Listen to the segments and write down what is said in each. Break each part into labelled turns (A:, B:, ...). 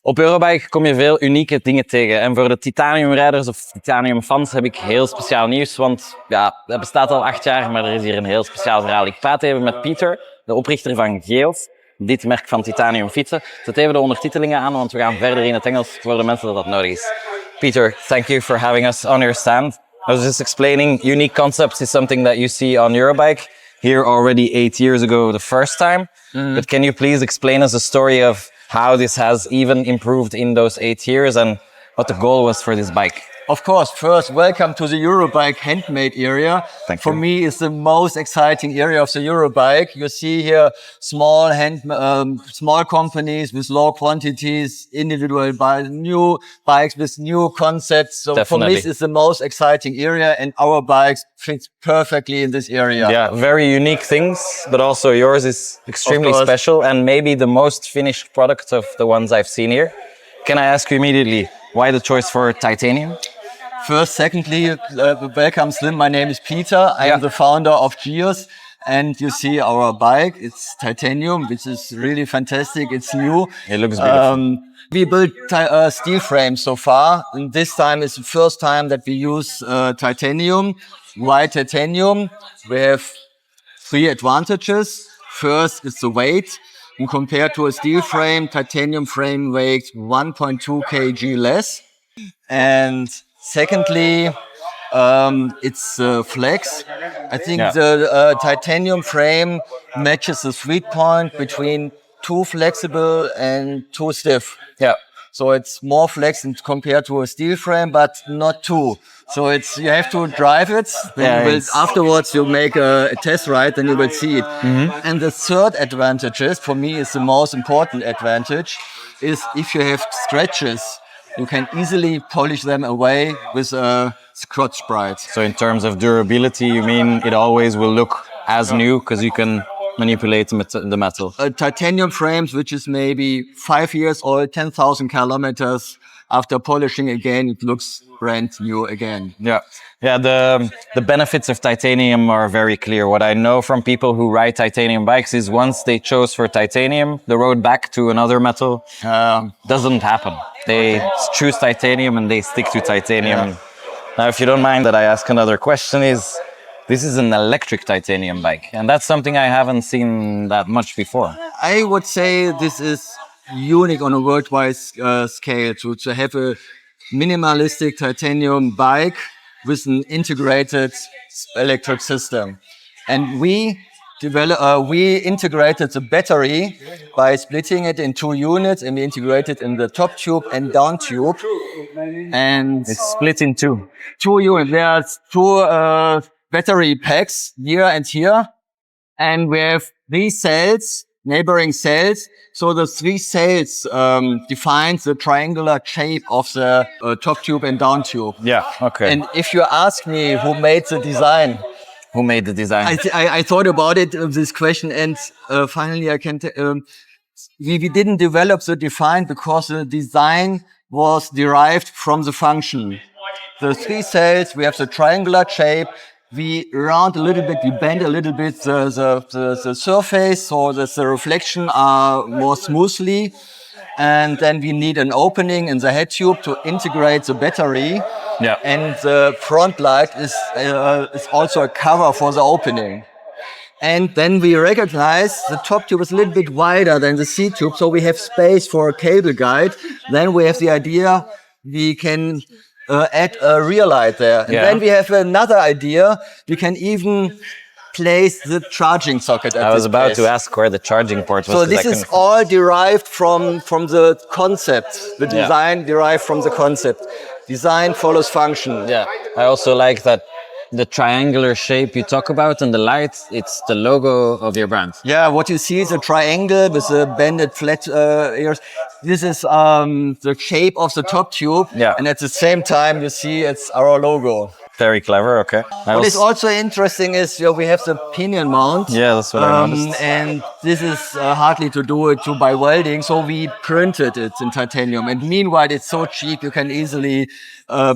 A: Op Eurobike kom je veel unieke dingen tegen. En voor de titaniumrijders of titaniumfans heb ik heel speciaal nieuws. Want ja, dat bestaat al 8 jaar, maar er is hier een heel speciaal verhaal. Ik praat even met Pieter, de oprichter van GEOS. Dit merk van titanium fietsen. Zet even de ondertitelingen aan, want we gaan verder in het Engels voor de mensen dat nodig is. Peter, thank you for having us on your stand. I was just explaining, unique concepts is something that you see on Eurobike. Here already 8 years ago, the first time. But can you please explain us the story of how this has even improved in those 8 years and what the goal was for this bike?
B: Of course, first, welcome to the Eurobike handmade area.
A: Thank you.
B: For me, it's the most exciting area of the Eurobike. You see here small companies with low quantities, individual new bikes with new concepts. So
A: Definitely.
B: For me, it's the most exciting area, and our bikes fit perfectly in this area.
A: Yeah, very unique things, but also yours is extremely special and maybe the most finished product of the ones I've seen here. Can I ask you immediately, why the choice for titanium?
B: First, secondly, welcome Slim. My name is Pieter. I am the founder of GEOS. And you see our bike, it's titanium, which is really fantastic. It's new.
A: It looks beautiful.
B: We built steel frames so far. And this time is the first time that we use titanium, white titanium. We have 3 advantages. First, it's the weight. And compared to a steel frame, titanium frame weighs 1.2 kg less. And secondly, it's flex. I think the titanium frame matches the sweet point between too flexible and too stiff.
A: Yeah.
B: So it's more flex compared to a steel frame, but not too. So you have to drive it. Then afterwards you make a test ride, then you will see it. And the third advantage, for me is the most important advantage, is if you have scratches, you can easily polish them away with a Scotch Brite.
A: So in terms of durability, you mean it always will look as new because you can manipulate the metal?
B: Titanium frames, which is maybe 5 years old, 10,000 kilometers. After polishing again, it looks brand new again.
A: Yeah, the benefits of titanium are very clear. What I know from people who ride titanium bikes is once they chose for titanium, the road back to another metal doesn't happen. They choose titanium and they stick to titanium. Yeah. Now, if you don't mind that I ask another question, this is an electric titanium bike, and that's something I haven't seen that much before.
B: I would say this is unique on a worldwide scale to have a minimalistic titanium bike with an integrated electric system. And we integrated the battery by splitting it in 2 units, and we integrated in the top tube and down tube. And
A: it's split in 2.
B: 2 units. There's 2 battery packs here and here, and we have 3 cells, neighboring cells. So the 3 cells define the triangular shape of the top tube and down tube.
A: Yeah, okay.
B: And if you ask me who made the design,
A: who made the design?
B: I thought about it, this question, and finally I can we didn't develop the design because the design was derived from the function. The 3 cells, we have the triangular shape. We round a little bit, we bend a little bit the surface so that the reflection are more smoothly. And then we need an opening in the head tube to integrate the battery.
A: Yeah.
B: And the front light is also a cover for the opening. And then we recognize the top tube is a little bit wider than the C tube, so we have space for a cable guide. Then we have the idea we can add a rear light there. And then we have another idea. We can even place the charging socket at
A: I was
B: this
A: about
B: place.
A: to ask where the charging port was.
B: So this is all derived from the concept. The design derived from the concept. Design follows function.
A: Yeah. I also like that the triangular shape you talk about and the light, it's the logo of your brand.
B: Yeah, what you see is a triangle with the bended flat ears. This is the shape of the top tube.
A: Yeah.
B: And at the same time, you see it's our logo.
A: Very clever, okay.
B: What is also interesting is we have the pinion mount.
A: Yeah, that's what I noticed.
B: And this is hardly to do it by welding, so we printed it in titanium. And meanwhile, it's so cheap, you can easily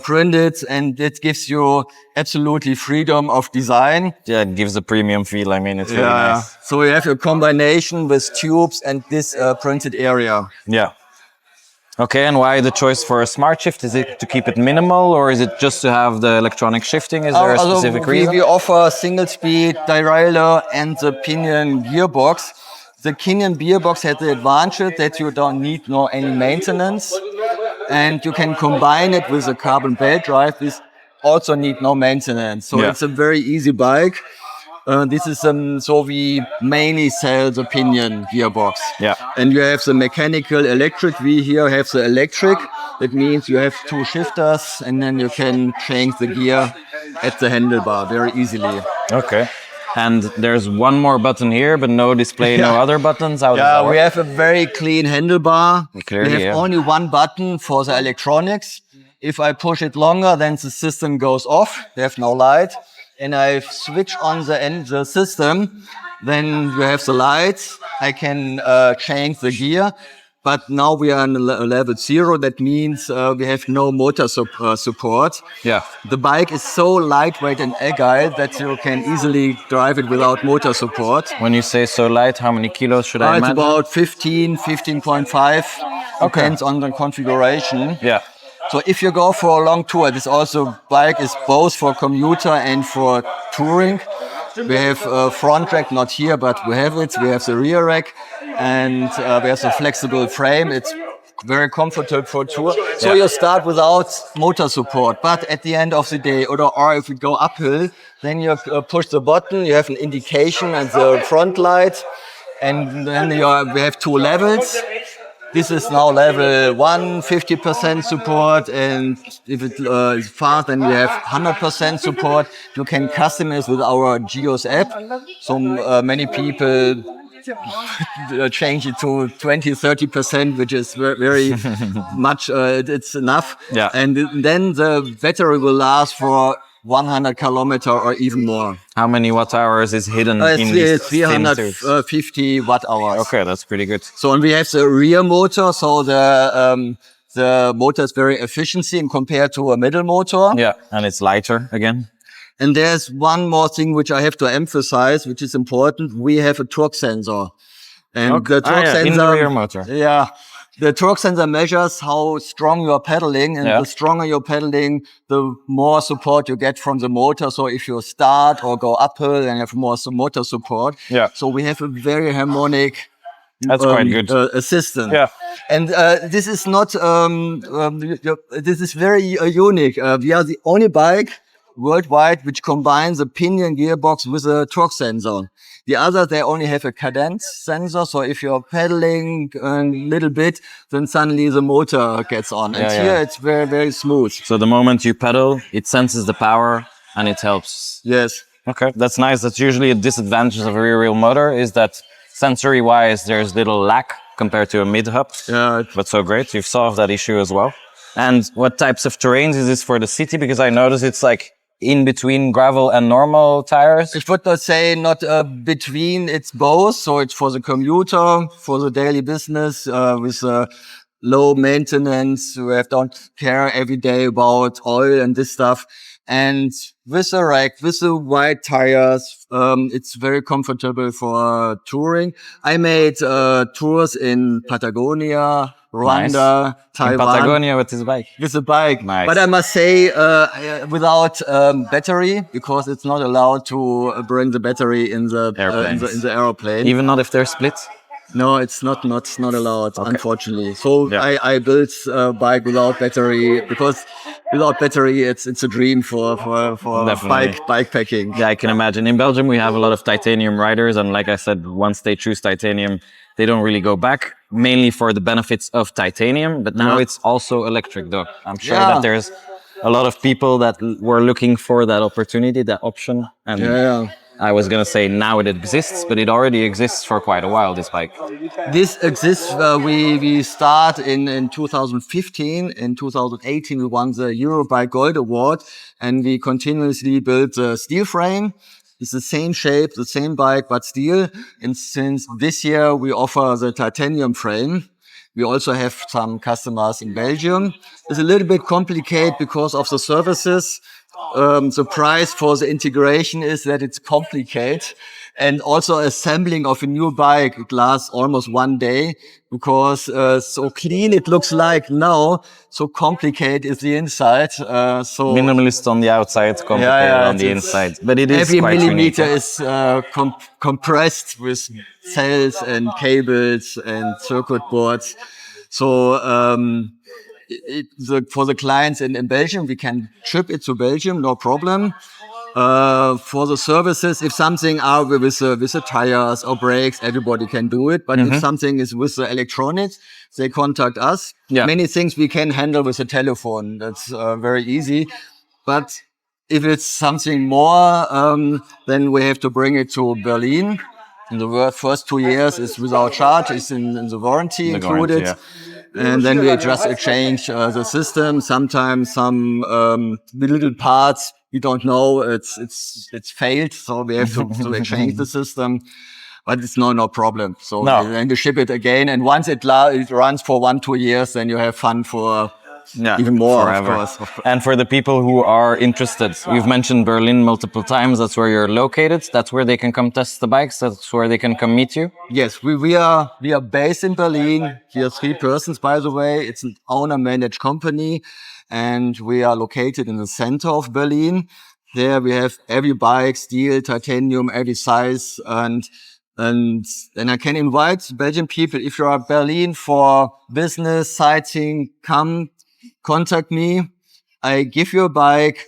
B: print it, and it gives you absolutely freedom of design.
A: Yeah, it gives a premium feel. I mean, it's really nice.
B: So we have a combination with tubes and this printed area.
A: Yeah. Okay, and why the choice for a smart shift? Is it to keep it minimal, or is it just to have the electronic shifting? Is there a specific reason?
B: We offer single speed derailleur and the pinion gearbox. The pinion gearbox has the advantage that you don't need any maintenance, and you can combine it with a carbon belt drive. This also need no maintenance, so it's a very easy bike. This is so we mainly sell the pinion gearbox.
A: Yeah.
B: And you have the mechanical electric. We here have the electric. That means you have two shifters and then you can change the gear at the handlebar very easily.
A: Okay. And there's one more button here, but no display, no other buttons. How does that work?
B: We have a very clean handlebar.
A: Clearly,
B: we have only one button for the electronics. If I push it longer, then the system goes off. They have no light. And I switch on the system, then you have the lights. I can change the gear. But now we are on level 0. That means we have no motor support.
A: Yeah.
B: The bike is so lightweight and agile that you can easily drive it without motor support.
A: When you say so light, how many kilos should I imagine?
B: It's about 15.5. Depends on the configuration.
A: Yeah.
B: So if you go for a long tour, this also bike is both for commuter and for touring. We have a front rack, not here, but we have it. We have the rear rack, and we have a flexible frame. It's very comfortable for tour. So you start without motor support, but at the end of the day, or if you go uphill, then you push the button. You have an indication and the front light, and then we have 2 levels. This is now level 1, 50% support, and if it is fast, then we have 100% support. You can customize with our GEOS app. So many people change it to 20-30%, which is very much. It's enough.
A: Yeah.
B: And then the battery will last for 100 kilometers or even more.
A: How many watt hours is hidden in these
B: 350 watt hours.
A: Okay, that's pretty good.
B: So and we have the rear motor. So the motor is very efficiency in compared to a middle motor.
A: Yeah, and it's lighter again.
B: And there's one more thing which I have to emphasize, which is important. We have a torque sensor. And the torque sensor
A: in the rear motor.
B: Yeah. The torque sensor measures how strong you are pedaling, and the stronger you're pedaling, the more support you get from the motor. So if you start or go uphill, then you have more motor support.
A: Yeah.
B: So we have a very harmonic
A: That's quite good.
B: Assistant.
A: Yeah.
B: And this is not, this is very unique. We are the only bike worldwide which combines a pinion gearbox with a torque sensor. The others, they only have a cadence sensor. So if you're pedaling a little bit, then suddenly the motor gets on. And here it's very, very smooth.
A: So the moment you pedal, it senses the power and it helps.
B: Yes.
A: Okay, that's nice. That's usually a disadvantage of a rear wheel motor, is that sensory-wise, there's little lack compared to a mid-hub.
B: Yeah.
A: But so great, you've solved that issue as well. And what types of terrains is this for the city? Because I notice it's like in between gravel and normal tires.
B: I would not say not between, it's both. So it's for the commuter, for the daily business, with low maintenance. We don't care every day about oil and this stuff. And with the rack, with the wide tires, it's very comfortable for touring. I made tours in Patagonia, Rwanda, Taiwan.
A: In Patagonia with his bike.
B: With the bike.
A: Nice.
B: But I must say, without battery, because it's not allowed to bring the battery in the airplane.
A: Even not if they're split?
B: No, it's not allowed, unfortunately. So I built a bike without battery, because without battery, it's a dream for bike packing.
A: Yeah, I can imagine. In Belgium, we have a lot of titanium riders, and like I said, once they choose titanium, they don't really go back, mainly for the benefits of titanium. But now it's also electric, though. I'm sure that there's a lot of people that were looking for that opportunity, that option. And I was going to say now it exists, but it already exists for quite a while, this bike.
B: This exists. We start in 2015. In 2018, we won the Eurobike Gold Award, and we continuously build the steel frame. It's the same shape, the same bike, but steel. And since this year, we offer the titanium frame. We also have some customers in Belgium. It's a little bit complicated because of the services. The price for the integration is that it's complicated. And also assembling of a new bike, it lasts almost 1 day because so clean it looks like now, so complicated is the inside. So
A: Minimalist on the outside, complicated on the inside. But it is
B: every
A: quite
B: millimeter
A: unique.
B: is compressed with cells and cables and circuit boards. So for the clients in Belgium, we can ship it to Belgium, no problem. For the services, if something are with the tires or brakes, everybody can do it. But if something is with the electronics, they contact us.
A: Yeah.
B: Many things we can handle with the telephone. That's very easy. But if it's something more, then we have to bring it to Berlin. In the first 2 years is without charge. It's in the warranty included. And then we just exchange the system. Sometimes some little parts we don't know it's failed, so we have to exchange the system. But it's no problem. So then we ship it again, and once it runs for 1-2 years, then you have fun for even more,
A: forever.
B: Of course.
A: And for the people who are interested, you've mentioned Berlin multiple times. That's where you're located. That's where they can come test the bikes. That's where they can come meet you.
B: Yes, we are based in Berlin. We are 3 persons, by the way. It's an owner-managed company, and we are located in the center of Berlin. There we have every bike, steel, titanium, every size, and I can invite Belgian people, if you are in Berlin for business, sightseeing, come contact me. I give you a bike,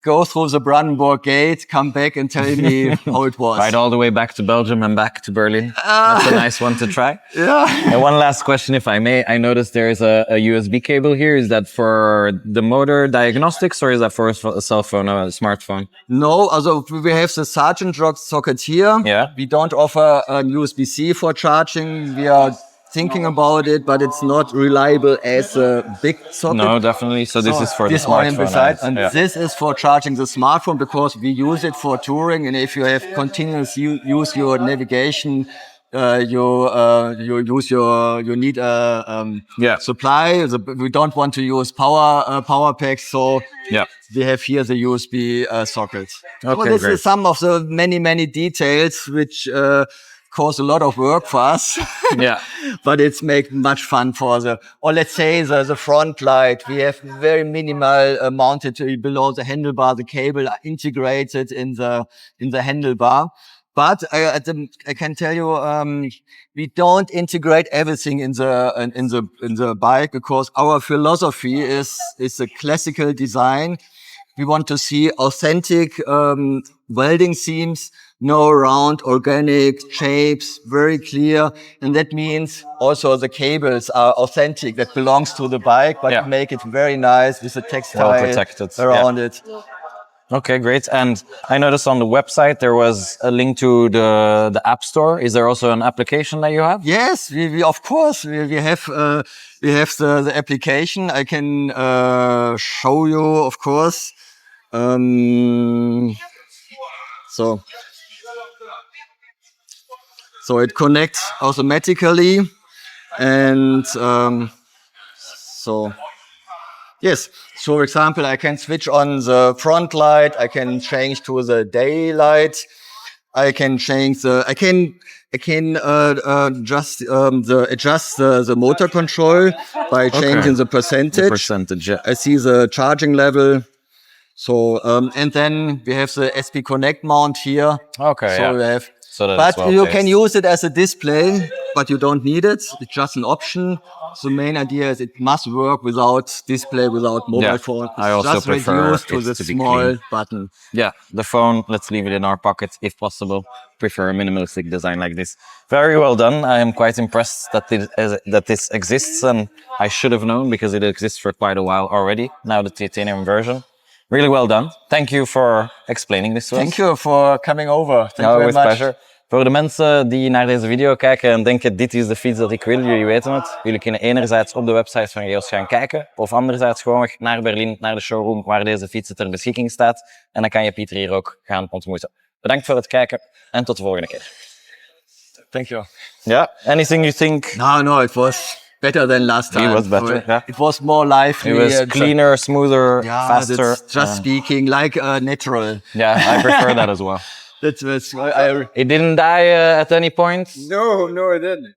B: go through the Brandenburg gate, come back and tell me how it was.
A: Ride all the way back to Belgium and back to Berlin. That's a nice one to try.
B: Yeah.
A: And one last question, if I may. I noticed there is a USB cable here. Is that for the motor diagnostics or is that for a cell phone or a smartphone?
B: No, also we have the Sargent socket here.
A: Yeah.
B: We don't offer a USB-C for charging. We are thinking about it, but it's not reliable as a big socket.
A: No, definitely. So this is for the smartphone.
B: And this is for charging the smartphone because we use it for touring. And if you have continuous use your navigation, you need a supply. We don't want to use power packs, so we have here the USB socket.
A: Okay,
B: this
A: great.
B: is some of the many details which cause a lot of work for us. But it's make much fun for let's say the front light. We have very minimal mounted below the handlebar. The cable are integrated in the handlebar. But I can tell you, we don't integrate everything in the bike because our philosophy is a classical design. We want to see authentic welding seams, no round organic shapes, very clear, and that means also the cables are authentic. That belongs to the bike, but make it very nice with the textile around it.
A: Okay, great. And I noticed on the website there was a link to the App Store. Is there also an application that you have?
B: Yes, we of course we have the application. I can show you, of course. So it connects automatically, and yes. So, for example, I can switch on the front light. I can change to the daylight. I can change adjust the motor control by changing the percentage. I see the charging level. So, and then we have the SP Connect mount here.
A: Okay.
B: So we have.
A: But
B: you can use it as a display, but you don't need it. It's just an option. The main idea is it must work without display, without mobile phone.
A: I also
B: just
A: prefer
B: reduced to the small button.
A: Yeah, the phone, let's leave it in our pocket if possible. Prefer a minimalistic design like this. Very well done. I am quite impressed that this exists, and I should have known because it exists for quite a while already. Now the titanium version. Really well done. Thank you for explaining this to us.
B: Thank you for coming over. Thank you very much.
A: Pleasure. Voor de mensen die naar deze video kijken en denken dit is de fiets dat ik wil, jullie weten het. Jullie kunnen enerzijds op de website van GEOS gaan kijken of anderzijds gewoon naar Berlin, naar de showroom waar deze fiets ter beschikking staat. En dan kan je Pieter hier ook gaan ontmoeten. Bedankt voor het kijken en tot de volgende keer.
B: Thank you.
A: Yeah, anything you think?
B: No, it was better than last time.
A: It was better,
B: It was more lively.
A: It was cleaner, smoother, faster.
B: Just speaking like natural.
A: Yeah, I prefer that as well.
B: That was I
A: It didn't die at any point?
C: No, it didn't.